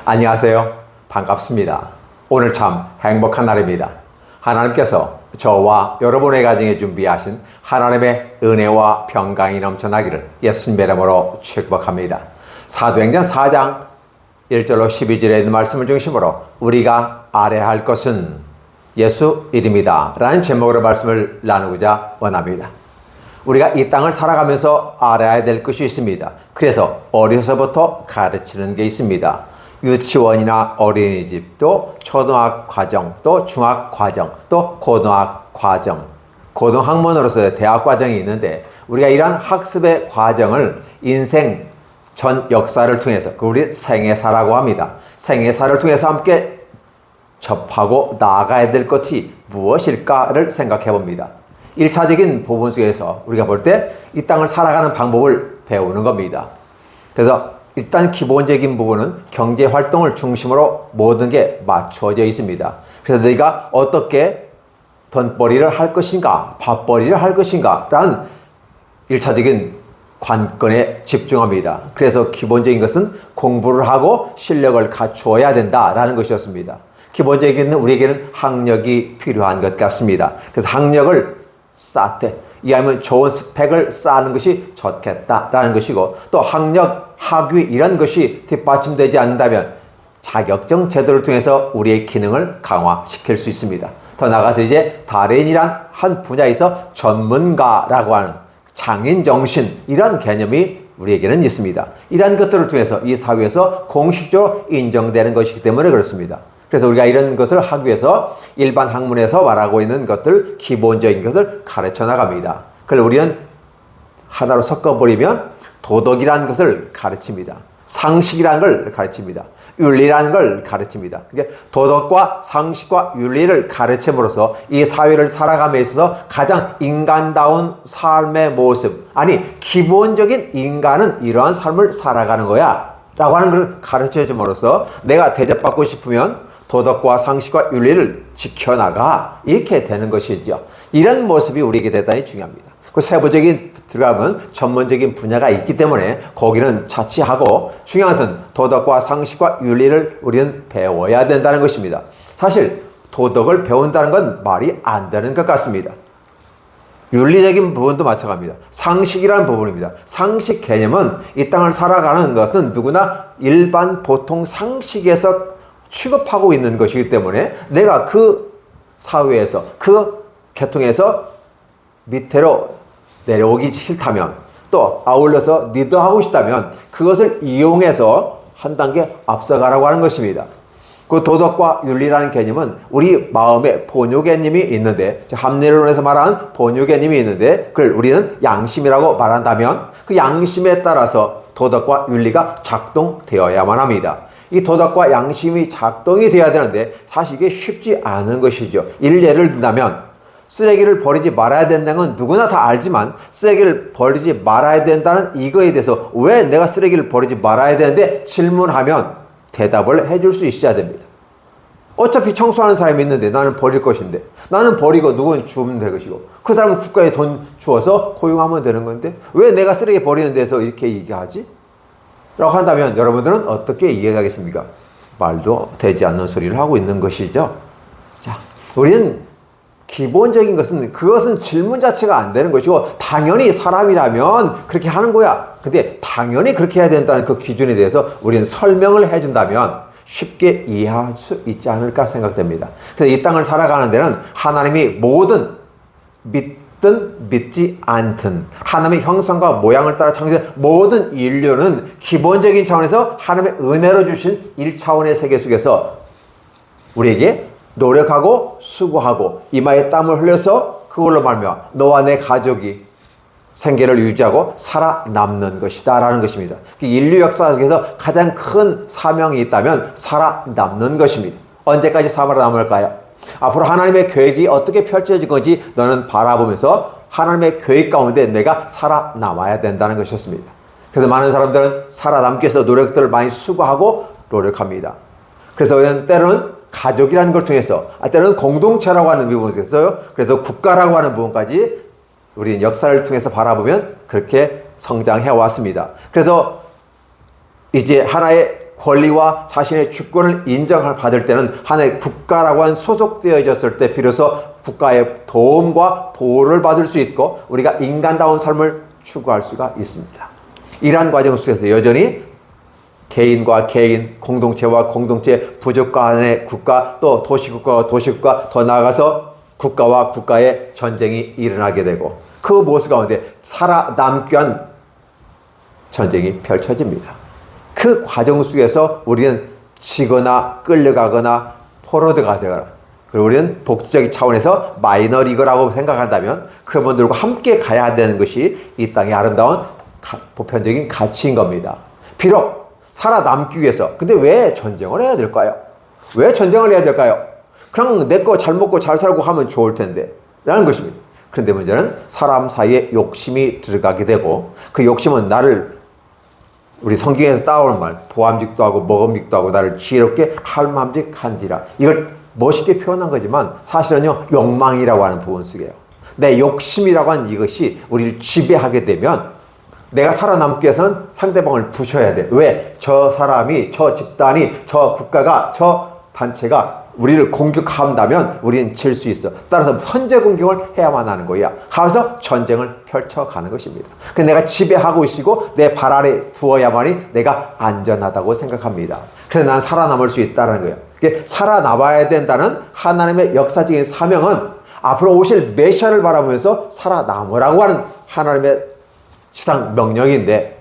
안녕하세요. 반갑습니다. 오늘 참 행복한 날입니다. 하나님께서 저와 여러분의 가정에 준비하신 하나님의 은혜와 평강이 넘쳐나기를 예수님의 이름으로 축복합니다. 사도행전 4장 1절로 12절에 있는 말씀을 중심으로 우리가 알아야 할 것은 예수 이름이다 라는 제목으로 말씀을 나누고자 원합니다. 우리가 이 땅을 살아가면서 알아야 될 것이 있습니다. 그래서 어려서부터 가르치는 게 있습니다. 유치원이나 어린이집, 또 초등학 과정, 또 중학 과정, 또 고등학 과정, 고등학문으로서의 대학 과정이 있는데, 우리가 이러한 학습의 과정을 인생 전 역사를 통해서, 우리 생애사라고 합니다. 생애사를 통해서 함께 접하고 나아가야 될 것이 무엇일까를 생각해 봅니다. 1차적인 부분 속에서 우리가 볼 때 이 땅을 살아가는 방법을 배우는 겁니다. 그래서 일단 기본적인 부분은 경제활동을 중심으로 모든 게 맞추어져 있습니다. 그래서 너희가 어떻게 돈벌이를 할 것인가, 밥벌이를 할 것인가 라는 1차적인 관건에 집중합니다. 그래서 기본적인 것은 공부를 하고 실력을 갖추어야 된다라는 것이었습니다. 기본적인 우리에게는 학력이 필요한 것 같습니다. 그래서 학력을 쌓되, 이하면 좋은 스펙을 쌓는 것이 좋겠다라는 것이고, 또 학력, 학위 이런 것이 뒷받침되지 않는다면 자격증 제도를 통해서 우리의 기능을 강화시킬 수 있습니다. 더 나아가서 이제 달인이란 한 분야에서 전문가라고 하는 장인정신, 이런 개념이 우리에게는 있습니다. 이러한 것들을 통해서 이 사회에서 공식적으로 인정되는 것이기 때문에 그렇습니다. 그래서 우리가 이런 것을 하기 위해서 일반 학문에서 말하고 있는 것들, 기본적인 것을 가르쳐 나갑니다. 그걸 우리는 하나로 섞어버리면 도덕이라는 것을 가르칩니다. 상식이라는 걸 가르칩니다. 윤리라는 걸 가르칩니다. 그러니까 도덕과 상식과 윤리를 가르침으로써 이 사회를 살아감에 있어서 가장 인간다운 삶의 모습, 아니 기본적인 인간은 이러한 삶을 살아가는 거야 라고 하는 걸 가르쳐 줌으로써 내가 대접받고 싶으면 도덕과 상식과 윤리를 지켜나가, 이렇게 되는 것이죠. 이런 모습이 우리에게 대단히 중요합니다. 그 세부적인 들어가면 전문적인 분야가 있기 때문에 거기는 차치하고, 중요한 것은 도덕과 상식과 윤리를 우리는 배워야 된다는 것입니다. 사실 도덕을 배운다는 건 말이 안 되는 것 같습니다. 윤리적인 부분도 마찬가지입니다. 상식이라는 부분입니다. 상식 개념은 이 땅을 살아가는 것은 누구나 일반 보통 상식에서 취급하고 있는 것이기 때문에 내가 그 사회에서, 그 계통에서 밑으로 내려오기 싫다면, 또 아울러서 리더하고 싶다면 그것을 이용해서 한 단계 앞서가라고 하는 것입니다. 그 도덕과 윤리라는 개념은 우리 마음에 본유 개념이 있는데, 합리론에서 말하는 본유 개념이 있는데, 그걸 우리는 양심이라고 말한다면 그 양심에 따라서 도덕과 윤리가 작동되어야만 합니다. 이 도덕과 양심이 작동이 돼야 되는데 사실 이게 쉽지 않은 것이죠. 예를 든다면 쓰레기를 버리지 말아야 된다는 건 누구나 다 알지만, 쓰레기를 버리지 말아야 된다는 이거에 대해서 왜 내가 쓰레기를 버리지 말아야 되는데 질문하면 대답을 해줄 수 있어야 됩니다. 어차피 청소하는 사람이 있는데 나는 버릴 것인데, 나는 버리고 누구는 주면 될 것이고, 그 사람은 국가에 돈 주어서 고용하면 되는 건데 왜 내가 쓰레기 버리는 데서 이렇게 얘기하지? 라고 한다면 여러분들은 어떻게 이해하겠습니까? 말도 되지 않는 소리를 하고 있는 것이죠. 자, 우리는 기본적인 것은, 그것은 질문 자체가 안 되는 것이고, 당연히 사람이라면 그렇게 하는 거야. 근데 당연히 그렇게 해야 된다는 그 기준에 대해서 우리는 설명을 해준다면 쉽게 이해할 수 있지 않을까 생각됩니다. 그래서 이 땅을 살아가는 데는 하나님이 모든 믿든 믿지 않든 하나님의 형상과 모양을 따라 창조된 모든 인류는 기본적인 차원에서 하나님의 은혜로 주신 1차원의 세계 속에서 우리에게 노력하고 수고하고 이마에 땀을 흘려서 그걸로 말미암아 너와 내 가족이 생계를 유지하고 살아남는 것이다 라는 것입니다. 인류 역사 속에서 가장 큰 사명이 있다면 살아남는 것입니다. 언제까지 살아남을까요? 앞으로 하나님의 계획이 어떻게 펼쳐질 건지 너는 바라보면서 하나님의 계획 가운데 내가 살아남아야 된다는 것이었습니다. 그래서 많은 사람들은 살아남기 위해서 노력들을 많이 수고하고 노력합니다. 그래서 때로는 가족이라는 걸 통해서, 때로는 공동체라고 하는 부분이 있어요. 그래서 국가라고 하는 부분까지 우리는 역사를 통해서 바라보면 그렇게 성장해 왔습니다. 그래서 이제 하나의 권리와 자신의 주권을 인정받을 때는 하나의 국가라고 한 소속되어졌을 때 비로소 국가의 도움과 보호를 받을 수 있고 우리가 인간다운 삶을 추구할 수가 있습니다. 이러한 과정 속에서 여전히 개인과 개인, 공동체와 공동체, 부족 간의 국가, 또 도시국가와 도시국가, 더 나아가서 국가와 국가의 전쟁이 일어나게 되고 그 모습 가운데 살아남기 위한 전쟁이 펼쳐집니다. 그 과정 속에서 우리는 지거나 끌려가거나 포로드가 되거나 그리고 우리는 복지적인 차원에서 마이너리거라고 생각한다면 그분들과 함께 가야 되는 것이 이 땅의 아름다운 보편적인 가치인 겁니다. 비록 살아남기 위해서 근데 왜 전쟁을 해야 될까요? 왜 전쟁을 해야 될까요? 그냥 내 거 잘 먹고 잘 살고 하면 좋을 텐데 라는 것입니다. 그런데 문제는 사람 사이에 욕심이 들어가게 되고 그 욕심은 나를 우리 성경에서 따오는 말 보암직도 하고 먹음직도 하고 나를 지혜롭게 할맘직한지라 이걸 멋있게 표현한 거지만 사실은요 욕망이라고 하는 부분 속이에요. 내 욕심이라고 하는 이것이 우리를 지배하게 되면 내가 살아남기 위해서는 상대방을 부셔야 돼. 왜? 저 사람이, 저 집단이, 저 국가가, 저 단체가 우리를 공격한다면 우리는 질 수 있어. 따라서 선제 공격을 해야만 하는 거야. 하면서 전쟁을 펼쳐가는 것입니다. 근데 내가 지배하고 있고 내 발 아래 두어야만이 내가 안전하다고 생각합니다. 그래서 난 살아남을 수 있다는 거예요. 살아남아야 된다는 하나님의 역사적인 사명은 앞으로 오실 메시아를 바라보면서 살아남으라고 하는 하나님의 지상 명령인데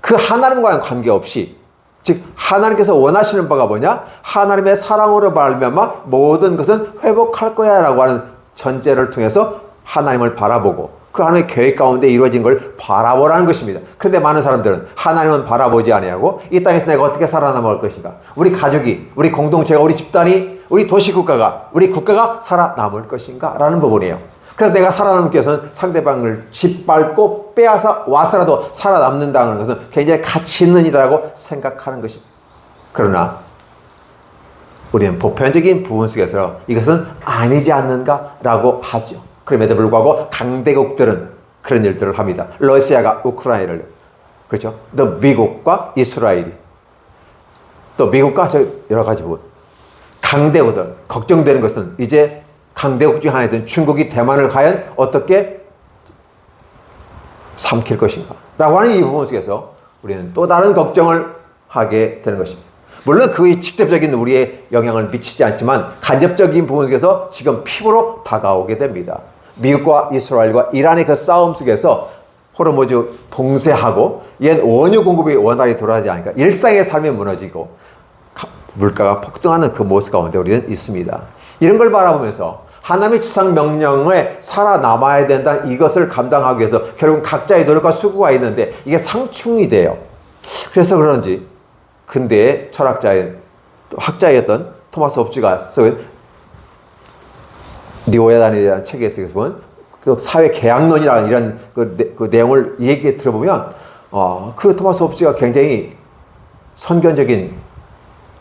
그 하나님과는 관계없이 즉 하나님께서 원하시는 바가 뭐냐? 하나님의 사랑으로 말미암아 모든 것은 회복할 거야 라고 하는 전제를 통해서 하나님을 바라보고 그 하나님의 계획 가운데 이루어진 걸 바라보라는 것입니다. 그런데 많은 사람들은 하나님은 바라보지 아니하고 이 땅에서 내가 어떻게 살아남을 것인가? 우리 가족이, 우리 공동체가, 우리 집단이, 우리 도시국가가, 우리 국가가 살아남을 것인가? 라는 부분이에요. 그래서 내가 살아남기 위해서는 상대방을 짓밟고 빼앗아 와서라도 살아남는다는 것은 굉장히 가치 있는 일이라고 생각하는 것입니다. 그러나 우리는 보편적인 부분 속에서 이것은 아니지 않는가라고 하죠. 그럼에도 불구하고 강대국들은 그런 일들을 합니다. 러시아가 우크라이나를 그렇죠. 또 미국과 이스라엘이 또 미국과 저 여러 가지 부분 강대국들 걱정되는 것은 이제 강대국 중 하나이던 중국이 대만을 과연 어떻게 삼킬 것인가 라고 하는 이 부분 속에서 우리는 또 다른 걱정을 하게 되는 것입니다. 물론 그의 직접적인 우리의 영향을 미치지 않지만 간접적인 부분 속에서 지금 피부로 다가오게 됩니다. 미국과 이스라엘과 이란의 그 싸움 속에서 호르무즈 봉쇄하고 옛 원유 공급이 원활히 돌아가지 않으니까 일상의 삶이 무너지고 물가가 폭등하는 그 모습 가운데 우리는 있습니다. 이런 걸 바라보면서 하나님의 지상 명령에 살아남아야 된다 이것을 감당하기 위해서 결국 각자의 노력과 수고가 있는데 이게 상충이 돼요. 그래서 그런지 근대의 철학자의 학자였던 토마스 홉즈가 쓴 니오야단에 대한 책에서 보면 그 사회 계약론이라는 이런 그 내용을 얘기 들어보면 그 토마스 홉즈가 굉장히 선견적인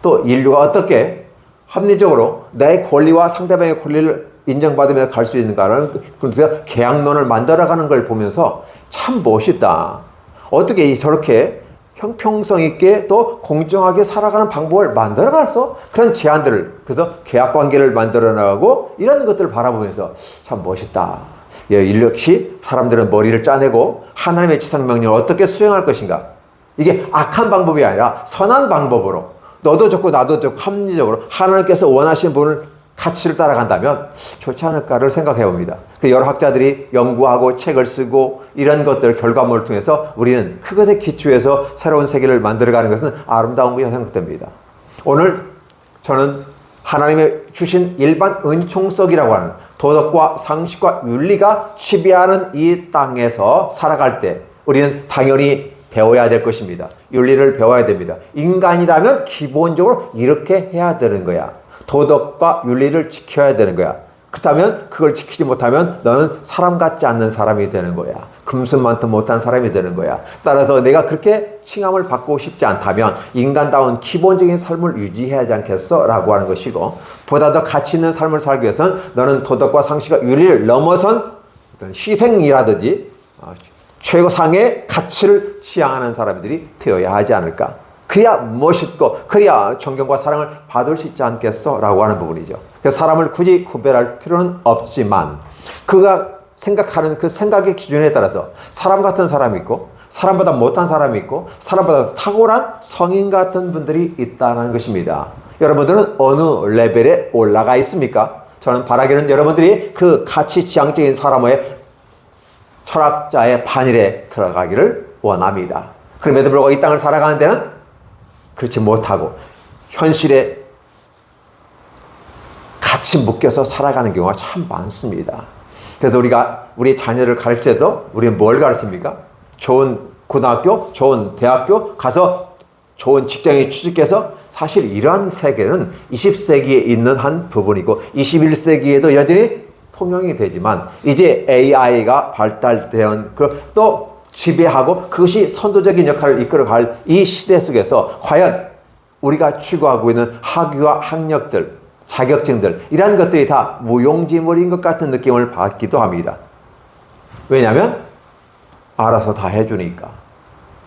또 인류가 어떻게 합리적으로 내 권리와 상대방의 권리를 인정받으며 갈 수 있는가라는 그래서 계약론을 만들어가는 걸 보면서 참 멋있다. 어떻게 저렇게 형평성 있게 또 공정하게 살아가는 방법을 만들어가서 그런 제안들을 그래서 계약관계를 만들어 나가고 이런 것들을 바라보면서 참 멋있다. 인류 역시 사람들은 머리를 짜내고 하나님의 지상명령을 어떻게 수행할 것인가. 이게 악한 방법이 아니라 선한 방법으로 너도 좋고 나도 좋고 합리적으로 하나님께서 원하시는 분을 가치를 따라간다면 좋지 않을까를 생각해 봅니다. 여러 학자들이 연구하고 책을 쓰고 이런 것들 결과물을 통해서 우리는 그것에 기초해서 새로운 세계를 만들어가는 것은 아름다운 것이 생각됩니다. 오늘 저는 하나님의 주신 일반 은총석이라고 하는 도덕과 상식과 윤리가 지배하는 이 땅에서 살아갈 때 우리는 당연히 배워야 될 것입니다. 윤리를 배워야 됩니다. 인간이라면 기본적으로 이렇게 해야 되는 거야. 도덕과 윤리를 지켜야 되는 거야. 그렇다면 그걸 지키지 못하면 너는 사람 같지 않는 사람이 되는 거야. 금수만큼 못한 사람이 되는 거야. 따라서 내가 그렇게 칭함을 받고 싶지 않다면 인간다운 기본적인 삶을 유지해야 하지 않겠어? 라고 하는 것이고 보다 더 가치 있는 삶을 살기 위해서는 너는 도덕과 상식과 윤리를 넘어선 어떤 희생이라든지 최고상의 가치를 지향하는 사람들이 되어야 하지 않을까. 그래야 멋있고 그래야 존경과 사랑을 받을 수 있지 않겠어? 라고 하는 부분이죠. 그래서 사람을 굳이 구별할 필요는 없지만 그가 생각하는 그 생각의 기준에 따라서 사람 같은 사람이 있고 사람보다 못한 사람이 있고 사람보다 탁월한 성인 같은 분들이 있다는 것입니다. 여러분들은 어느 레벨에 올라가 있습니까? 저는 바라기는 여러분들이 그 가치 지향적인 사람의 철학자의 반열에 들어가기를 원합니다. 그럼에도 불구하고 이 땅을 살아가는 데는 그렇지 못하고 현실에 같이 묶여서 살아가는 경우가 참 많습니다. 그래서 우리가 우리 자녀를 가르칠 때도 우리는 뭘 가르칩니까? 좋은 고등학교, 좋은 대학교 가서 좋은 직장에 취직해서 사실 이러한 세계는 20세기에 있는 한 부분이고 21세기에도 여전히 통용이 되지만 이제 AI가 발달된 또 지배하고 그것이 선도적인 역할을 이끌어갈 이 시대 속에서 과연 우리가 추구하고 있는 학위와 학력들, 자격증들 이러한 것들이 다 무용지물인 것 같은 느낌을 받기도 합니다. 왜냐하면 알아서 다 해주니까.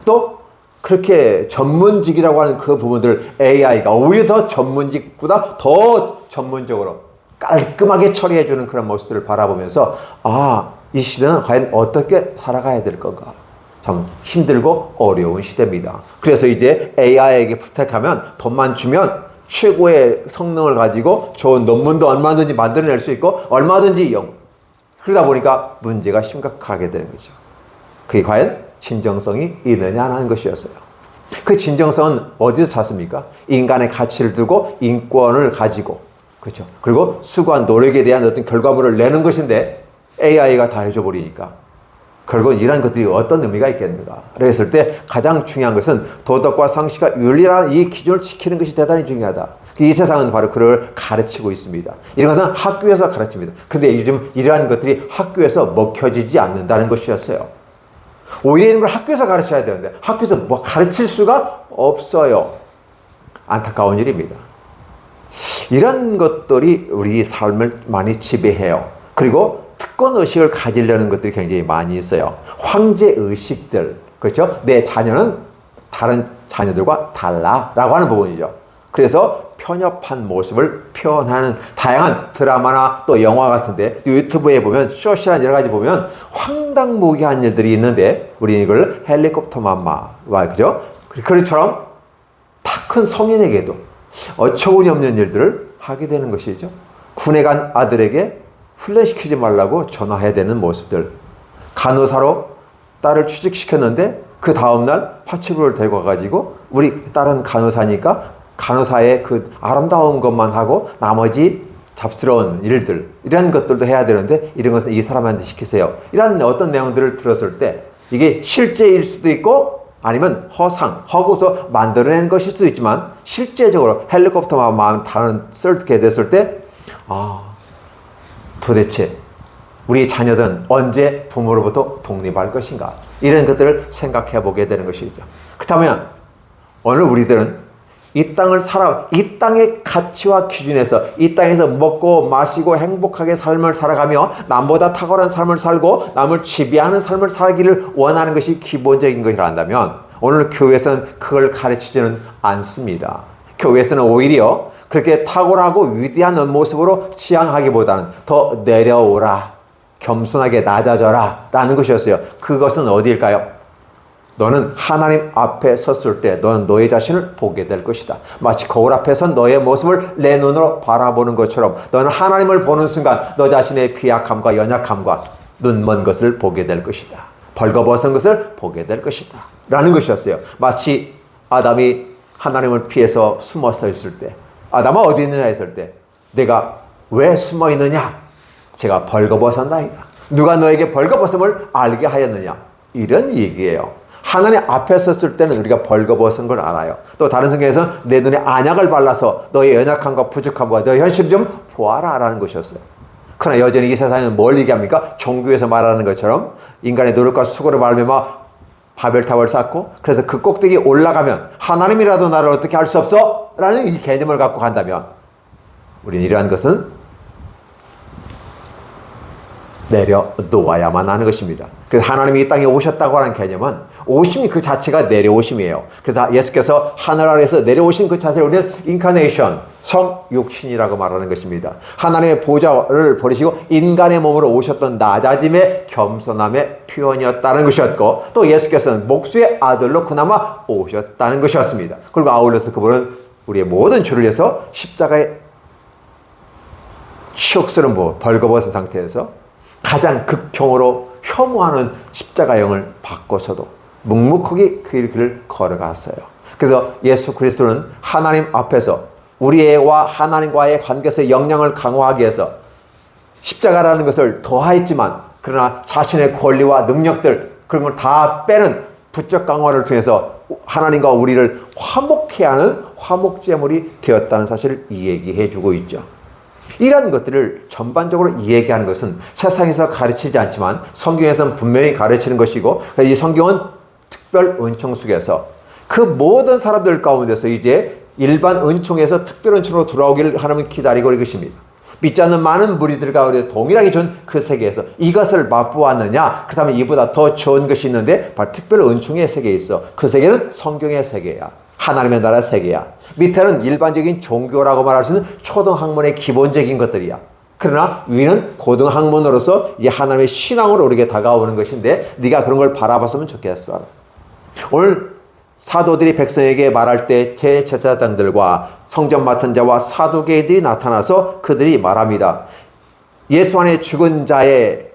또 그렇게 전문직이라고 하는 그 부분들 AI가 오히려 더 전문직보다 더 전문적으로 깔끔하게 처리해주는 그런 모습들을 바라보면서 이 시대는 과연 어떻게 살아가야 될 건가? 참 힘들고 어려운 시대입니다. 그래서 이제 AI에게 부탁하면 돈만 주면 최고의 성능을 가지고 좋은 논문도 얼마든지 만들어낼 수 있고 얼마든지 그러다 보니까 문제가 심각하게 되는 거죠. 그게 과연 진정성이 있느냐는 것이었어요. 그 진정성은 어디서 찾습니까? 인간의 가치를 두고 인권을 가지고 그렇죠. 그리고 수고한 노력에 대한 어떤 결과물을 내는 것인데 AI가 다 해줘버리니까 결국은 이러한 것들이 어떤 의미가 있겠는가. 그랬을 때 가장 중요한 것은 도덕과 상식과 윤리라는 이 기준을 지키는 것이 대단히 중요하다. 이 세상은 바로 그를 가르치고 있습니다. 이런 것은 학교에서 가르칩니다. 근데 요즘 이러한 것들이 학교에서 먹혀지지 않는다는 것이었어요. 오히려 이런 걸 학교에서 가르쳐야 되는데 학교에서 뭐 가르칠 수가 없어요. 안타까운 일입니다. 이런 것들이 우리 삶을 많이 지배해요. 그리고 특권의식을 가지려는 것들이 굉장히 많이 있어요. 황제의식들, 그렇죠? 내 자녀는 다른 자녀들과 달라라고 하는 부분이죠. 그래서 편협한 모습을 표현하는 다양한 드라마나 또 영화 같은데 유튜브에 보면 쇼시나 여러 가지 보면 황당무계한 일들이 있는데 우리는 이걸 헬리콥터 맘마, 그죠? 그처럼 다 큰 성인에게도 어처구니 없는 일들을 하게 되는 것이죠. 군에 간 아들에게 훈련시키지 말라고 전화해야 되는 모습들. 간호사로 딸을 취직시켰는데 그 다음날 파출부를 데리고 가가지고 우리 딸은 간호사니까 간호사의 그 아름다운 것만 하고 나머지 잡스러운 일들 이런 것들도 해야 되는데 이런 것은 이 사람한테 시키세요. 이런 어떤 내용들을 들었을 때 이게 실제일 수도 있고 아니면 허구서 만들어낸 것일 수도 있지만 실제적으로 헬리콥터만 다른 쓸게 됐을 때 도대체 우리 자녀들은 언제 부모로부터 독립할 것인가 이런 것들을 생각해 보게 되는 것이죠. 그렇다면 오늘 우리들은 이 땅을 이 땅의 가치와 기준에서 이 땅에서 먹고 마시고 행복하게 삶을 살아가며 남보다 탁월한 삶을 살고 남을 지배하는 삶을 살기를 원하는 것이 기본적인 것이라 한다면 오늘 교회에서는 그걸 가르치지는 않습니다. 교회에서는 오히려 그렇게 탁월하고 위대한 모습으로 지향하기보다는 더 내려오라, 겸손하게 낮아져라 라는 것이었어요. 그것은 어디일까요? 너는 하나님 앞에 섰을 때 너는 너의 자신을 보게 될 것이다. 마치 거울 앞에서 너의 모습을 내 눈으로 바라보는 것처럼 너는 하나님을 보는 순간 너 자신의 피약함과 연약함과 눈먼 것을 보게 될 것이다. 벌거벗은 것을 보게 될 것이다 라는 것이었어요. 마치 아담이 하나님을 피해서 숨어서 있을 때 아담아 어디 있느냐 했을 때 내가 왜 숨어 있느냐? 제가 벌거벗었나이다. 누가 너에게 벌거벗음을 알게 하였느냐? 이런 얘기예요. 하나님 앞에 섰을 때는 우리가 벌거벗은 걸 알아요. 또 다른 성경에서 내 눈에 안약을 발라서 너의 연약함과 부족함과 너의 현실을 좀 보아라 라는 것이었어요. 그러나 여전히 이 세상은 뭘 얘기합니까? 종교에서 말하는 것처럼 인간의 노력과 수고를 말미암아 바벨탑을 쌓고 그래서 그 꼭대기에 올라가면 하나님이라도 나를 어떻게 할 수 없어? 라는 이 개념을 갖고 간다면 우리는 이러한 것은 내려놓아야만 하는 것입니다. 그래서 하나님이 이 땅에 오셨다고 하는 개념은 오심이 그 자체가 내려오심이에요. 그래서 예수께서 하늘 아래에서 내려오신 그 자체를 우리는 인카네이션, 성육신이라고 말하는 것입니다. 하나님의 보좌를 버리시고 인간의 몸으로 오셨던 낮아짐의 겸손함의 표현이었다는 것이었고, 또 예수께서는 목수의 아들로 그나마 오셨다는 것이었습니다. 그리고 아울러서 그분은 우리의 모든 죄를 위해서 십자가에 치욕스러운 벌거벗은 상태에서 가장 극형으로 혐오하는 십자가형을 받고서도 묵묵하게 그 길을 걸어갔어요. 그래서 예수 그리스도는 하나님 앞에서 우리와 하나님과의 관계에서 영향을 강화하기 위해서 십자가라는 것을 더하였지만, 그러나 자신의 권리와 능력들 그런 걸 다 빼는 부적 강화를 통해서 하나님과 우리를 화목케 하는 화목제물이 되었다는 사실을 이야기해 주고 있죠. 이런 것들을 전반적으로 이야기하는 것은 세상에서 가르치지 않지만 성경에서는 분명히 가르치는 것이고, 이 성경은 특별 은총 속에서 그 모든 사람들 가운데서 이제 일반 은총에서 특별 은총으로 돌아오기를 하나님은 기다리고 있는 것입니다. 믿지 않는 많은 무리들 가운데 동일하게 준 그 세계에서 이것을 맛보았느냐, 그 다음에 이보다 더 좋은 것이 있는데 바로 특별 은총의 세계에 있어. 그 세계는 성경의 세계야. 하나님의 나라 세계야. 밑에는 일반적인 종교라고 말할 수 있는 초등학문의 기본적인 것들이야. 그러나 위는 고등학문으로서 이제 하나님의 신앙으로 우리에게 다가오는 것인데, 네가 그런 걸 바라봤으면 좋겠어. 오늘 사도들이 백성에게 말할 때 제제사장들과 성전 맡은 자와 사두개인들이 나타나서 그들이 말합니다. 예수 안에 죽은 자의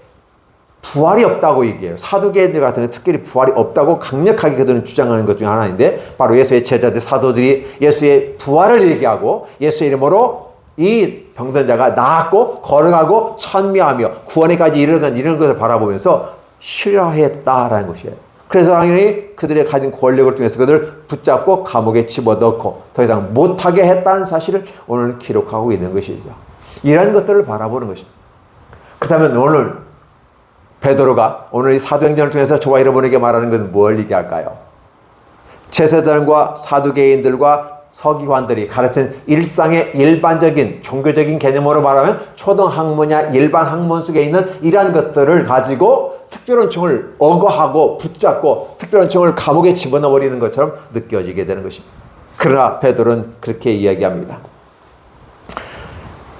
부활이 없다고 얘기해요. 사두개인들 같은 경우 특별히 부활이 없다고 강력하게 그들은 주장하는 것 중에 하나인데, 바로 예수의 제자들 사도들이 예수의 부활을 얘기하고 예수의 이름으로 이 병든 자가 나았고 걸어가고 찬미하며 구원에까지 이르는 이런 것을 바라보면서 싫어했다라는 것이에요. 그래서 당연히 그들의 가진 권력을 통해서 그들을 붙잡고 감옥에 집어넣고 더 이상 못하게 했다는 사실을 오늘 기록하고 있는 것이죠. 이런 것들을 바라보는 것입니다. 그렇다면 오늘 베드로가 오늘 이 사도행전을 통해서 저와 여러분에게 말하는 것은 뭘 얘기할까요? 제사장과 사두개인들과 서기관들이 가르친 일상의 일반적인 종교적인 개념으로 말하면 초등학문이나 일반 학문 속에 있는 이러한 것들을 가지고 특별원청을 억어하고 붙잡고 특별원청을 감옥에 집어넣어버리는 것처럼 느껴지게 되는 것입니다. 그러나 베드로는 그렇게 이야기합니다.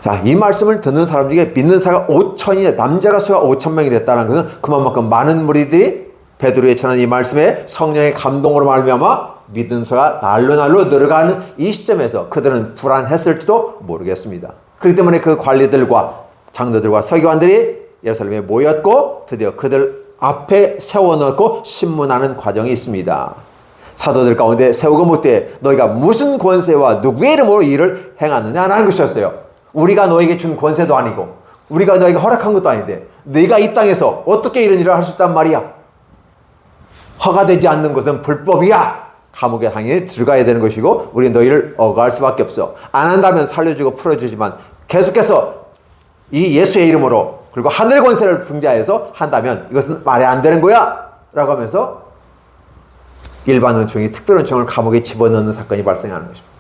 자, 이 말씀을 듣는 사람 중에 믿는 사가 5천이, 남자가 수가 5,000명이 됐다는 것은 그만큼 많은 무리들이 베드로의 전한 이 말씀에 성령의 감동으로 말미암아 믿는 수가 날로 늘어가는 이 시점에서 그들은 불안했을지도 모르겠습니다. 그렇기 때문에 그 관리들과 장로들과 서기관들이 예루살렘에 모였고 드디어 그들 앞에 세워놓고 신문하는 과정이 있습니다. 사도들 가운데 세우고 묻되 너희가 무슨 권세와 누구의 이름으로 이 일을 행하느냐라는 것이었어요. 우리가 너에게 준 권세도 아니고 우리가 너에게 허락한 것도 아닌데 네가 이 땅에서 어떻게 이런 일을 할 수 있단 말이야. 허가되지 않는 것은 불법이야. 감옥에 당연히 들어가야 되는 것이고 우리는 너희를 억압할 수밖에 없어. 안 한다면 살려주고 풀어주지만 계속해서 이 예수의 이름으로 그리고 하늘 권세를 분자해서 한다면 이것은 말이 안 되는 거야 라고 하면서 일반 은총이 특별 은총을 감옥에 집어넣는 사건이 발생하는 것입니다.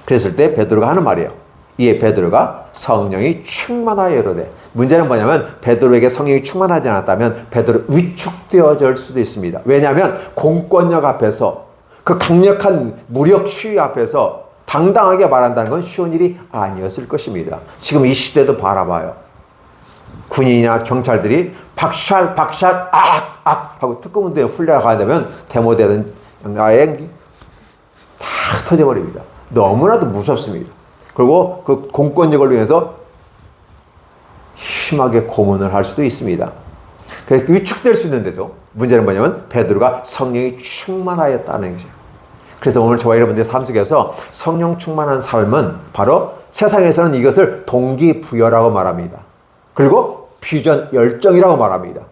그랬을 때 베드로가 하는 말이에요. 이에 베드로가 성령이 충만하여 이르되, 문제는 뭐냐면 베드로에게 성령이 충만하지 않았다면 베드로 위축되어질 수도 있습니다. 왜냐하면 공권력 앞에서 그 강력한 무력 시위 앞에서 당당하게 말한다는 건 쉬운 일이 아니었을 것입니다. 지금 이 시대도 바라봐요. 군인이나 경찰들이 박샬 악 하고 특공대 훈련을 되면 데모되든 야행 다 터져버립니다. 너무나도 무섭습니다. 그리고 그 공권력을 위해서 심하게 고문을 할 수도 있습니다. 그래서 위축될 수 있는데도 문제는 뭐냐면 베드로가 성령이 충만하였다는 것이에요. 그래서 오늘 저와 여러분들의 삶 속에서 성령 충만한 삶은 바로 세상에서는 이것을 동기부여라고 말합니다. 그리고 비전 열정이라고 말합니다.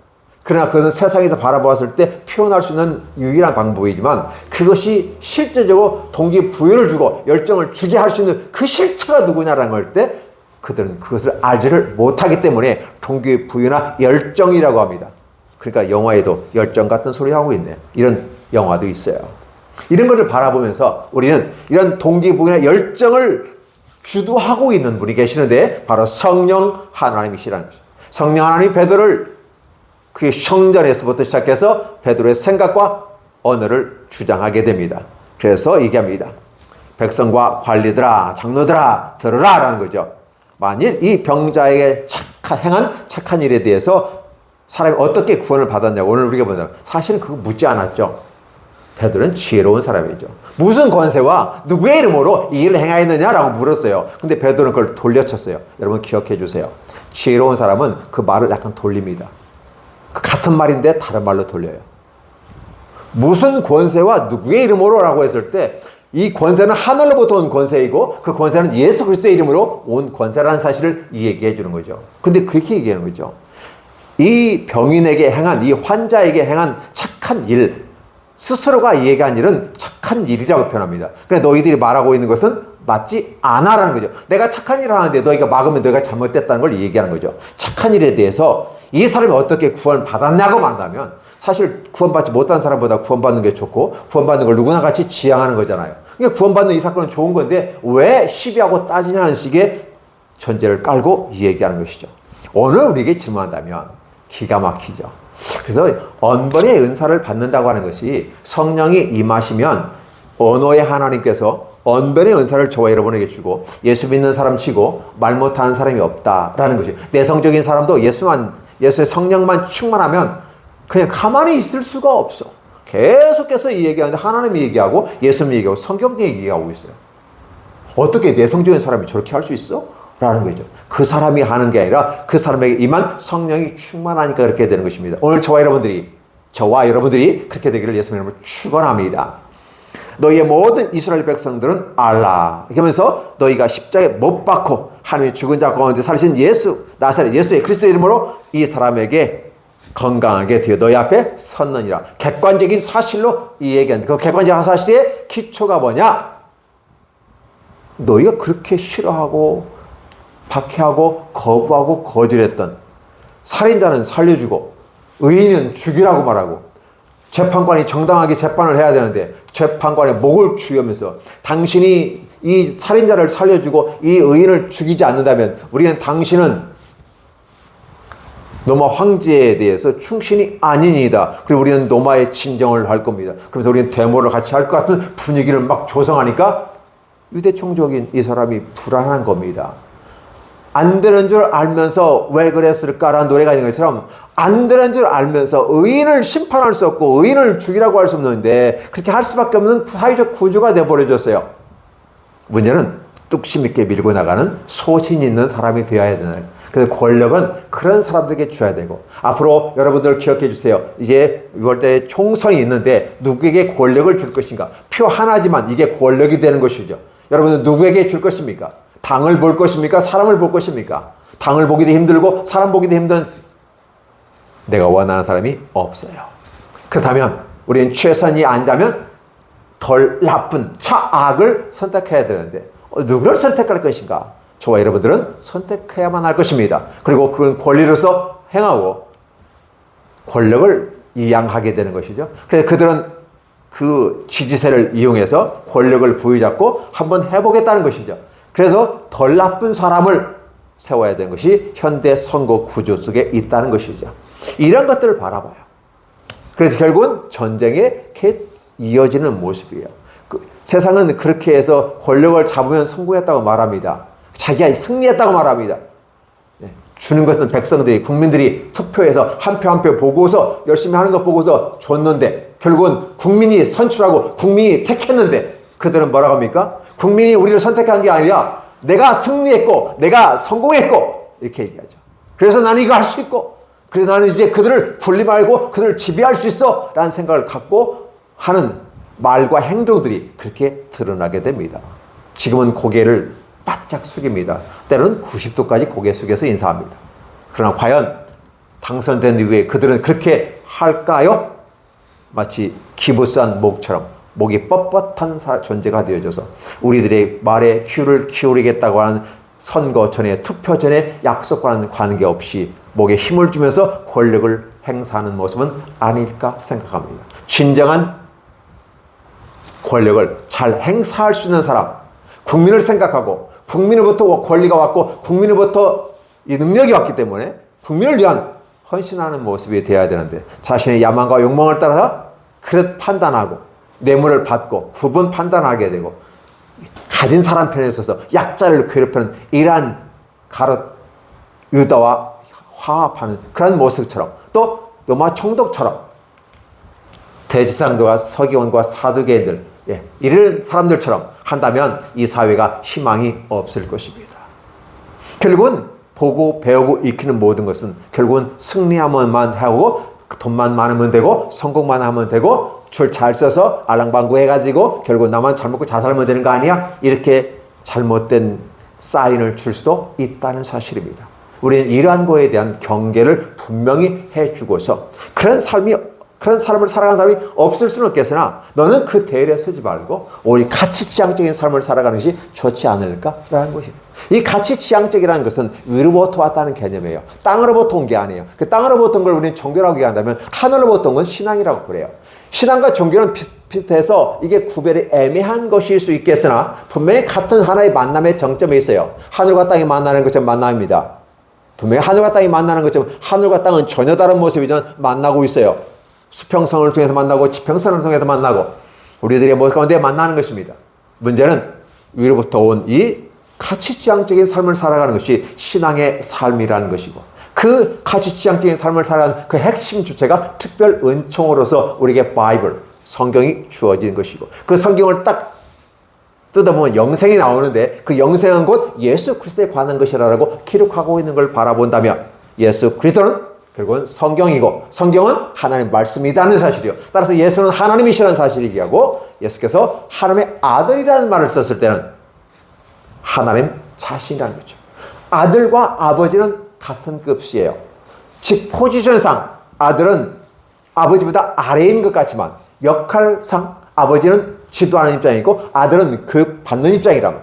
그러나 그것은 세상에서 바라보았을 때 표현할 수 있는 유일한 방법이지만 그것이 실제적으로 동기부여를 주고 열정을 주게 할 수 있는 그 실체가 누구냐라는 걸 때 그들은 그것을 알지를 못하기 때문에 동기부여나 열정이라고 합니다. 그러니까 영화에도 열정 같은 소리 하고 있네요. 이런 영화도 있어요. 이런 것을 바라보면서 우리는 이런 동기부여나 열정을 주도하고 있는 분이 계시는데 바로 성령 하나님이시라는 것이죠. 성령 하나님이 베드로를 그 성전에서부터 시작해서 베드로의 생각과 언어를 주장하게 됩니다. 그래서 얘기합니다. 백성과 관리들아, 장로들아, 들으라 라는 거죠. 만일 이 병자에게 행한 착한 일에 대해서 사람이 어떻게 구원을 받았냐고 오늘 우리가 보면 사실은 그거 묻지 않았죠. 베드로는 지혜로운 사람이죠. 무슨 권세와 누구의 이름으로 이 일을 행하였느냐라고 물었어요. 근데 베드로는 그걸 돌려쳤어요. 여러분 기억해 주세요. 지혜로운 사람은 그 말을 약간 돌립니다. 같은 말인데 다른 말로 돌려요. 무슨 권세와 누구의 이름으로 라고 했을 때 이 권세는 하늘로부터 온 권세이고 그 권세는 예수 그리스도의 이름으로 온 권세라는 사실을 얘기해 주는 거죠. 근데 그렇게 얘기하는 거죠. 이 병인에게 행한, 이 환자에게 행한 착한 일, 스스로가 얘기한 일은 착한 일이라고 표현합니다. 그래 너희들이 말하고 있는 것은 맞지 않아라는 거죠. 내가 착한 일을 하는데 너희가 막으면 너희가 잘못됐다는 걸 얘기하는 거죠. 착한 일에 대해서 이 사람이 어떻게 구원 받았냐고 말한다면 사실 구원받지 못한 사람보다 구원받는 게 좋고 구원받는 걸 누구나 같이 지향하는 거잖아요. 그러니까 구원받는 이 사건은 좋은 건데 왜 시비하고 따지냐는 식의 전제를 깔고 얘기하는 것이죠. 오늘 우리에게 질문한다면 기가 막히죠. 그래서 언번의 은사를 받는다고 하는 것이 성령이 임하시면 언어의 하나님께서 언변의 은사를 저와 여러분에게 주고 예수 믿는 사람 치고 말 못하는 사람이 없다라는 것이 내성적인 사람도 예수의 성령만 충만하면 그냥 가만히 있을 수가 없어. 계속해서 이 얘기하는데 하나님이 얘기하고 예수님이 얘기하고 성경이 얘기하고 있어요. 어떻게 내성적인 사람이 저렇게 할 수 있어? 라는 거죠. 그 사람이 하는 게 아니라 그 사람에게 임한 성령이 충만하니까 그렇게 되는 것입니다. 오늘 저와 여러분들이 그렇게 되기를 예수님의 이름으로 축원합니다. 너희의 모든 이스라엘 백성들은 알라. 그러면서 너희가 십자가에 못 박고 하나님의 죽은 자 가운데 살리신 예수, 나사렛 예수의 그리스도의 이름으로 이 사람에게 건강하게 되어 너희 앞에 섰느니라. 객관적인 사실로 이 얘기하는데 그 객관적인 사실의 기초가 뭐냐? 너희가 그렇게 싫어하고 박해하고 거부하고 거절했던 살인자는 살려주고 의인은 죽이라고 말하고 재판관이 정당하게 재판을 해야 되는데 재판관의 목을 추이면서 당신이 이 살인자를 살려주고 이 의인을 죽이지 않는다면 우리는 당신은 노마 황제에 대해서 충신이 아니니이다. 그리고 우리는 노마의 진정을 할 겁니다. 그래서 우리는 데모를 같이 할 것 같은 분위기를 막 조성하니까 유대 총독인 이 사람이 불안한 겁니다. 안 되는 줄 알면서 왜 그랬을까라는 노래가 있는 것처럼 안 되는 줄 알면서 의인을 심판할 수 없고 의인을 죽이라고 할 수 없는데 그렇게 할 수밖에 없는 사회적 구조가 되어버려졌어요. 문제는 뚝심 있게 밀고 나가는 소신 있는 사람이 되어야 되는. 그래서 권력은 그런 사람들에게 줘야 되고 앞으로 여러분들 기억해 주세요. 이제 6월달에 총선이 있는데 누구에게 권력을 줄 것인가? 표 하나지만 이게 권력이 되는 것이죠. 여러분은 누구에게 줄 것입니까? 당을 볼 것입니까? 사람을 볼 것입니까? 당을 보기도 힘들고 사람 보기도 힘든 내가 원하는 사람이 없어요. 그렇다면 우리는 최선이 아니다면 덜 나쁜 차악을 선택해야 되는데 누구를 선택할 것인가? 저와 여러분들은 선택해야만 할 것입니다. 그리고 그건 권리로서 행하고 권력을 이양하게 되는 것이죠. 그래서 그들은 그 지지세를 이용해서 권력을 부여잡고 한번 해보겠다는 것이죠. 그래서 덜 나쁜 사람을 세워야 되는 것이 현대 선거 구조 속에 있다는 것이죠. 이런 것들을 바라봐요. 그래서 결국은 전쟁에 이어지는 모습이에요. 세상은 그렇게 해서 권력을 잡으면 성공했다고 말합니다. 자기가 승리했다고 말합니다. 주는 것은 백성들이, 국민들이 투표해서 한 표 한 표 보고서 열심히 하는 거 보고서 줬는데 결국은 국민이 선출하고 국민이 택했는데 그들은 뭐라고 합니까? 국민이 우리를 선택한 게 아니라 내가 승리했고 내가 성공했고 이렇게 얘기하죠. 그래서 나는 이거 할 수 있고 그래서 나는 이제 그들을 군림하고 그들을 지배할 수 있어 라는 생각을 갖고 하는 말과 행동들이 그렇게 드러나게 됩니다. 지금은 고개를 바짝 숙입니다. 때로는 90도까지 고개 숙여서 인사합니다. 그러나 과연 당선된 이후에 그들은 그렇게 할까요? 마치 기부스한 목처럼 목이 뻣뻣한 존재가 되어져서 우리들의 말에 귀를 기울이겠다고 하는 선거 전에 투표 전에 약속과는 관계없이 목에 힘을 주면서 권력을 행사하는 모습은 아닐까 생각합니다. 진정한 권력을 잘 행사할 수 있는 사람, 국민을 생각하고 국민으로부터 권리가 왔고 국민으로부터 이 능력이 왔기 때문에 국민을 위한 헌신하는 모습이 되어야 되는데 자신의 야망과 욕망을 따라서 그릇 판단하고 뇌물을 받고 구분 판단하게 되고 가진 사람 편에 서서 약자를 괴롭히는 이러한 가롯 유다와 화합하는 그런 모습처럼 또 로마 총독처럼 대지상도와 서기관과 사두개인들 이런 사람들처럼 한다면 이 사회가 희망이 없을 것입니다. 결국은 보고 배우고 익히는 모든 것은 결국은 승리하면만 하고 돈만 많으면 되고 성공만 하면 되고 줄 잘 써서 알랑방구 해가지고 결국 나만 잘 먹고 잘 살면 되는 거 아니야? 이렇게 잘못된 사인을 줄 수도 있다는 사실입니다. 우리는 이러한 거에 대한 경계를 분명히 해주고서 그런 사람을 살아가는 사람이 없을 수는 없겠으나 너는 그 대열에 서지 말고 오히려 가치지향적인 삶을 살아가는 것이 좋지 않을까라는 것입니다. 이 가치지향적이라는 것은 위로부터 왔다는 개념이에요. 땅으로부터 온 게 아니에요. 그 땅으로부터 온 걸 우리는 종교라고 얘기한다면 하늘로부터 온 건 신앙이라고 그래요. 신앙과 종교는 비슷해서 이게 구별이 애매한 것일 수 있겠으나 분명히 같은 하나의 만남의 정점에 있어요. 하늘과 땅이 만나는 것처럼 만남입니다. 분명히 하늘과 땅이 만나는 것처럼 하늘과 땅은 전혀 다른 모습이지만 만나고 있어요. 수평선을 통해서 만나고 지평선을 통해서 만나고 우리들의 모습 가운데 만나는 것입니다. 문제는 위로부터 온 이 가치지향적인 삶을 살아가는 것이 신앙의 삶이라는 것이고 그 가치지향적인 삶을 살아가는 그 핵심 주체가 특별 은총으로서 우리에게 바이블, 성경이 주어진 것이고 그 성경을 딱 뜯어보면 영생이 나오는데 그 영생은 곧 예수 그리스도에 관한 것이라고 기록하고 있는 걸 바라본다면 예수 그리스도는 결국은 성경이고 성경은 하나님의 말씀이라는 사실이요. 따라서 예수는 하나님이시라는 사실이기도 하고 예수께서 하나님의 아들이라는 말을 썼을 때는 하나님 자신이라는 거죠. 아들과 아버지는 같은 급이에요. 즉 포지션상 아들은 아버지보다 아래인 것 같지만 역할상 아버지는 지도하는 입장이고 아들은 교육받는 입장이라면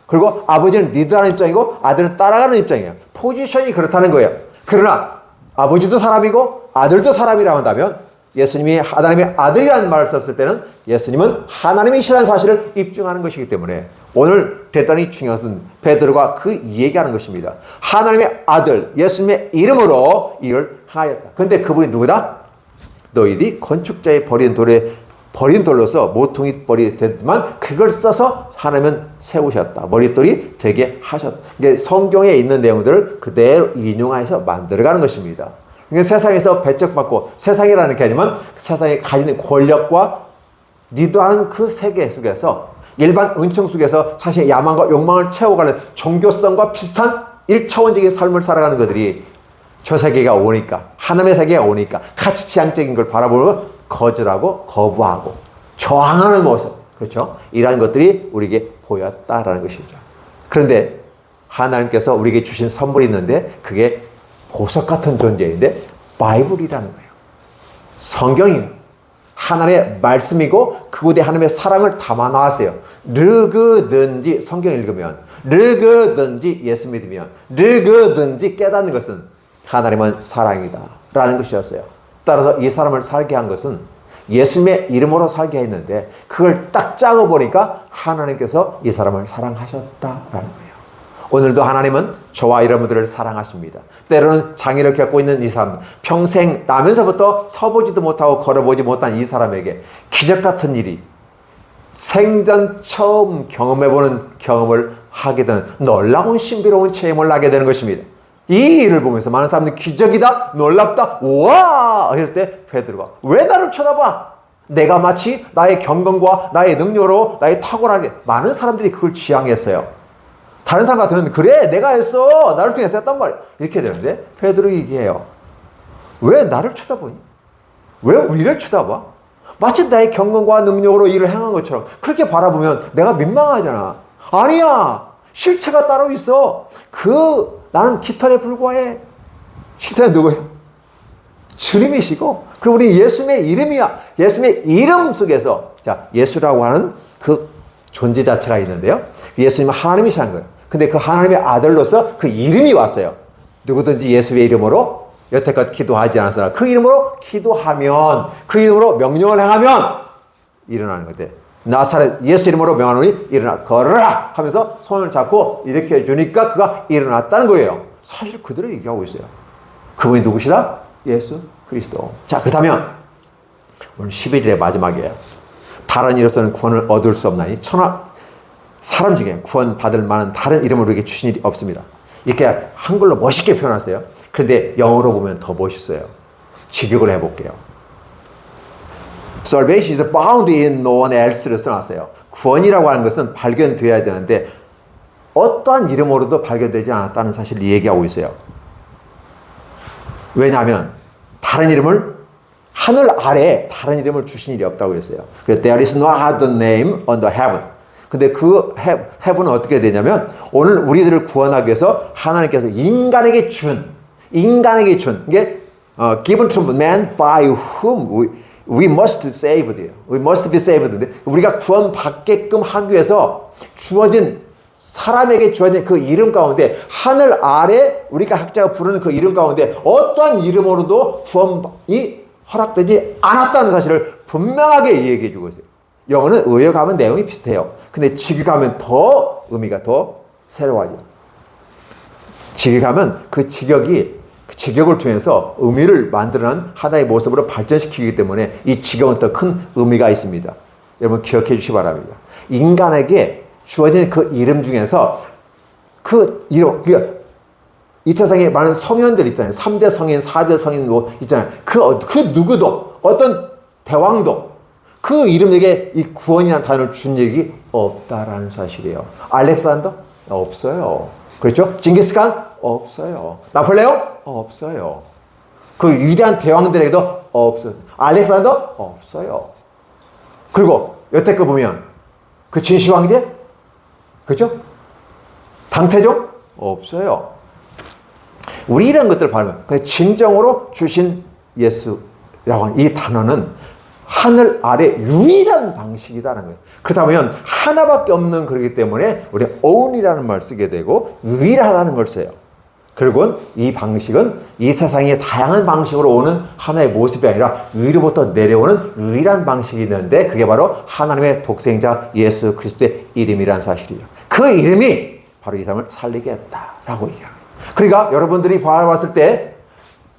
그리고 아버지는 리드하는 입장이고 아들은 따라가는 입장이에요. 포지션이 그렇다는 거예요. 그러나 아버지도 사람이고 아들도 사람이라고 한다면 예수님이 하나님의 아들이라는 말을 썼을 때는 예수님은 하나님이시라는 사실을 입증하는 것이기 때문에 오늘 대단히 중요한 것은 베드로가 그 얘기하는 것입니다. 하나님의 아들 예수님의 이름으로 이를 하였다. 근데 그분이 누구다? 너희들이 건축자의 버린 돌로서 모퉁이 돌이 됐지만 그걸 써서 하나님은 세우셨다. 머릿돌이 되게 하셨다. 이게 성경에 있는 내용들을 그대로 인용해서 만들어가는 것입니다. 세상에서 배척받고 세상이라는 개념은 세상에 가진 권력과 리드하는 그 세계 속에서 일반 은총 속에서 사실 야망과 욕망을 채워가는 종교성과 비슷한 1차원적인 삶을 살아가는 것들이 저 세계가 오니까 하나님의 세계가 오니까 가치지향적인 걸 바라보고 거절하고 거부하고 저항하는 모습 그렇죠? 이러한 것들이 우리에게 보였다라는 것이죠. 그런데 하나님께서 우리에게 주신 선물이 있는데 그게 보석 같은 존재인데 바이블이라는 거예요. 성경이에요. 하나님의 말씀이고 그곳에 하나님의 사랑을 담아 나왔어요. 누구든지 성경 읽으면 누구든지 예수 믿으면 누구든지 깨닫는 것은 하나님은 사랑이다 라는 것이었어요. 따라서 이 사람을 살게 한 것은 예수님의 이름으로 살게 했는데 그걸 딱 짜고 보니까 하나님께서 이 사람을 사랑하셨다라는 거예요. 오늘도 하나님은 저와 여러분들을 사랑하십니다. 때로는 장애를 겪고 있는 이 사람, 평생 나면서부터 서보지도 못하고 걸어보지 못한 이 사람에게 기적 같은 일이 생전 처음 경험해보는 경험을 하게 되는 놀라운 신비로운 체험을 하게 되는 것입니다. 이 일을 보면서 많은 사람들이 기적이다, 놀랍다, 와! 이럴 때 베드로가 왜 나를 쳐다봐? 내가 마치 나의 경건과 나의 능력으로 나의 탁월하게 많은 사람들이 그걸 지향했어요. 다른 사람 같으면 그래 내가 했어 나를 통해서 했단 말이야 이렇게 되는데 베드로 얘기해요. 왜 나를 쳐다보니? 왜 우리를 쳐다봐? 마치 나의 경건과 능력으로 일을 행한 것처럼 그렇게 바라보면 내가 민망하잖아. 아니야 실체가 따로 있어. 나는 깃털에 불과해. 실체는 누구예요? 주님이시고 그리고 우리 예수님의 이름이야. 예수님의 이름 속에서 자 예수라고 하는 그 존재 자체가 있는데요. 예수님은 하나님이시라는 거예요. 근데 그 하나님의 아들로서 그 이름이 왔어요. 누구든지 예수의 이름으로 여태껏 기도하지 않았으나 그 이름으로 기도하면 그 이름으로 명령을 행하면 일어나는 건데 나사렛 예수 이름으로 명하노니 일어나 걸어라 하면서 손을 잡고 일으켜 주니까 그가 일어났다는 거예요. 사실 그대로 얘기하고 있어요. 그분이 누구시다? 예수 그리스도. 자 그렇다면 오늘 12절의 마지막이에요. 다른 이로서는 구원을 얻을 수 없나니 사람 중에 구원받을 만한 다른 이름을 우리에게 주신 일이 없습니다. 이렇게 한글로 멋있게 표현하세요. 그런데 영어로 보면 더 멋있어요. 직역을 해볼게요. Salvation is found in no one else를 써놨어요. 구원이라고 하는 것은 발견되어야 되는데 어떠한 이름으로도 발견되지 않았다는 사실을 얘기하고 있어요. 왜냐하면 다른 이름을 하늘 아래에 다른 이름을 주신 일이 없다고 했어요. 그래서 there is no other name under heaven. 근데 그 heaven은 어떻게 되냐면 오늘 우리들을 구원하기 위해서 하나님께서 인간에게 준 이게 given to man by whom we must saved. We must be saved. 우리가 구원받게끔 하기 위해서 사람에게 주어진 그 이름 가운데 하늘 아래 우리가 학자가 부르는 그 이름 가운데 어떠한 이름으로도 구원이 허락되지 않았다는 사실을 분명하게 얘기해 주고 있어요. 영어는 의역하면 내용이 비슷해요. 근데 직역하면 더 의미가 더 새로워요. 직역하면 그 직역을 통해서 의미를 만들어낸 하나의 모습으로 발전시키기 때문에 이 직역은 더 큰 의미가 있습니다. 여러분 기억해 주시기 바랍니다. 인간에게 주어진 그 이름 중에서 그 이름, 이 세상에 많은 성인들 있잖아요. 3대 성인, 4대 성인 뭐 있잖아요. 그 누구도 어떤 대왕도 그 이름에게 이 구원이라는 단어를 준 적이 없다라는 사실이에요. 알렉산더? 없어요. 그렇죠? 징기스칸? 없어요. 나폴레옹? 없어요. 그 위대한 대왕들에게도 없어요. 알렉산더? 없어요. 그리고 여태껏 보면 그 진시 황제? 그렇죠? 당태종? 없어요. 우리 이런 것들을 보면 진정으로 주신 예수라고 하는 이 단어는 하늘 아래 유일한 방식이다라는 거예요. 그렇다면 하나밖에 없는 거기 때문에 우리 only라는 말을 쓰게 되고 유일하다는 걸 써요. 결국은 이 방식은 이 세상의 다양한 방식으로 오는 하나의 모습이 아니라 위로부터 내려오는 유일한 방식이 있는데 그게 바로 하나님의 독생자 예수 그리스도의 이름이란 사실이에요. 그 이름이 바로 이 사람을 살리게 했다라고 얘기합니다. 그러니까 여러분들이 바라봤을 때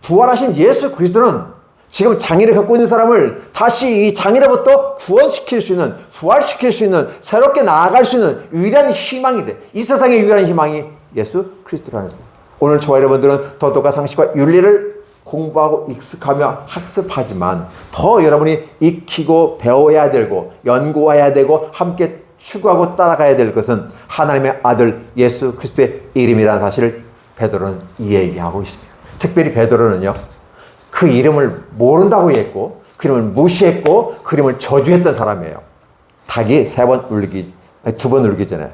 부활하신 예수 그리스도는 지금 장애를 갖고 있는 사람을 다시 이 장애로부터 구원시킬 수 있는, 부활시킬 수 있는, 새롭게 나아갈 수 있는 유일한 희망이 돼. 이 세상의 유일한 희망이 예수 그리스도라는 사람. 오늘 저와 여러분들은 도덕과 상식과 윤리를 공부하고 익숙하며 학습하지만 더 여러분이 익히고 배워야 되고 연구해야 되고 함께 추구하고 따라가야 될 것은 하나님의 아들 예수 그리스도의 이름이라는 사실을 베드로는 얘기하고 있습니다. 특별히 베드로는요. 그 이름을 모른다고 했고 그 이름을 무시했고 그 이름을 저주했던 사람이에요. 닭이 2번 울기 전에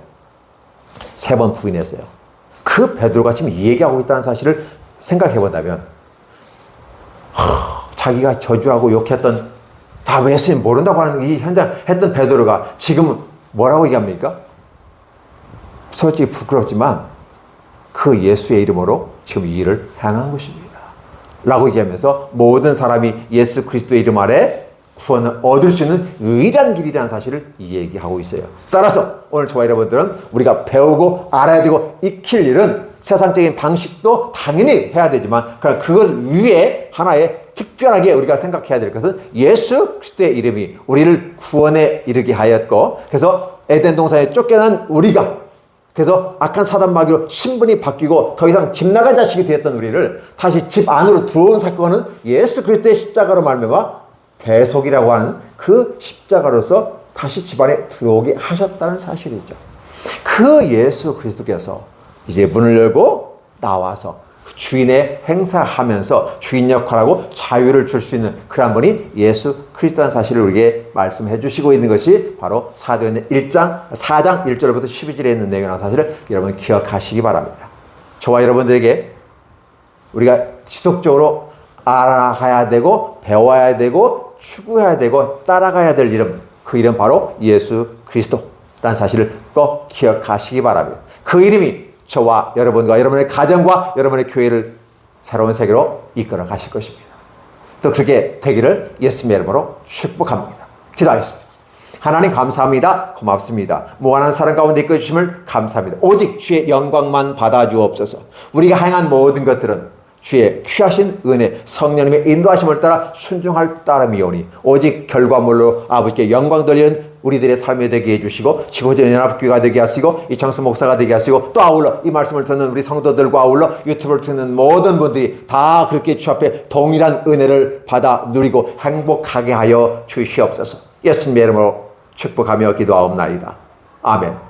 3번 부인했어요. 그 베드로가 지금 얘기하고 있다는 사실을 생각해 본다면 자기가 저주하고 욕했던 다 예수님 모른다고 하는 이 현장 했던 베드로가 지금 뭐라고 얘기합니까? 솔직히 부끄럽지만 그 예수의 이름으로 지금 이 일을 행한 것입니다. 라고 얘기하면서 모든 사람이 예수 그리스도의 이름 아래 구원을 얻을 수 있는 유일한 길이라는 사실을 얘기하고 있어요. 따라서 오늘 저와 여러분들은 우리가 배우고 알아야 되고 익힐 일은 세상적인 방식도 당연히 해야 되지만 그러나 그걸 위에 하나의 특별하게 우리가 생각해야 될 것은 예수 그리스도의 이름이 우리를 구원에 이르게 하였고 그래서 에덴 동산에 쫓겨난 우리가 그래서 악한 사단 마귀로 신분이 바뀌고 더 이상 집 나간 자식이 되었던 우리를 다시 집 안으로 들어온 사건은 예수 그리스도의 십자가로 말미암아 대속이라고 하는 그 십자가로서 다시 집안에 들어오게 하셨다는 사실이죠. 그 예수 그리스도께서 이제 문을 열고 나와서 주인의 행사하면서 주인 역할하고 자유를 줄 수 있는 그런 분이 예수 그리스도라는 사실을 우리에게 말씀해 주시고 있는 것이 바로 사도행전 4장 1절부터 12절에 있는 내용이라는 사실을 여러분 기억하시기 바랍니다. 저와 여러분들에게 우리가 지속적으로 알아가야 되고 배워야 되고 추구해야 되고 따라가야 될 이름, 그 이름 바로 예수 그리스도라는 사실을 꼭 기억하시기 바랍니다. 그 이름이 저와 여러분과 여러분의 가정과 여러분의 교회를 새로운 세계로 이끌어 가실 것입니다. 또 그렇게 되기를 예수님의 이름으로 축복합니다. 기도하겠습니다. 하나님 감사합니다. 고맙습니다. 무한한 사랑 가운데 이끌어주심을 감사합니다. 오직 주의 영광만 받아주옵소서. 우리가 행한 모든 것들은 주의 귀하신 은혜 성령님의 인도하심을 따라 순종할 따름이오니 오직 결과물로 아버지께 영광 돌리는 우리들의 삶이 되게 해주시고 지구촌 연합교회가 되게 하시고 이창수 목사가 되게 하시고 또 아울러 이 말씀을 듣는 우리 성도들과 아울러 유튜브를 듣는 모든 분들이 다 그렇게 주 앞에 동일한 은혜를 받아 누리고 행복하게 하여 주시옵소서. 예수님의 이름으로 축복하며 기도하옵나이다. 아멘.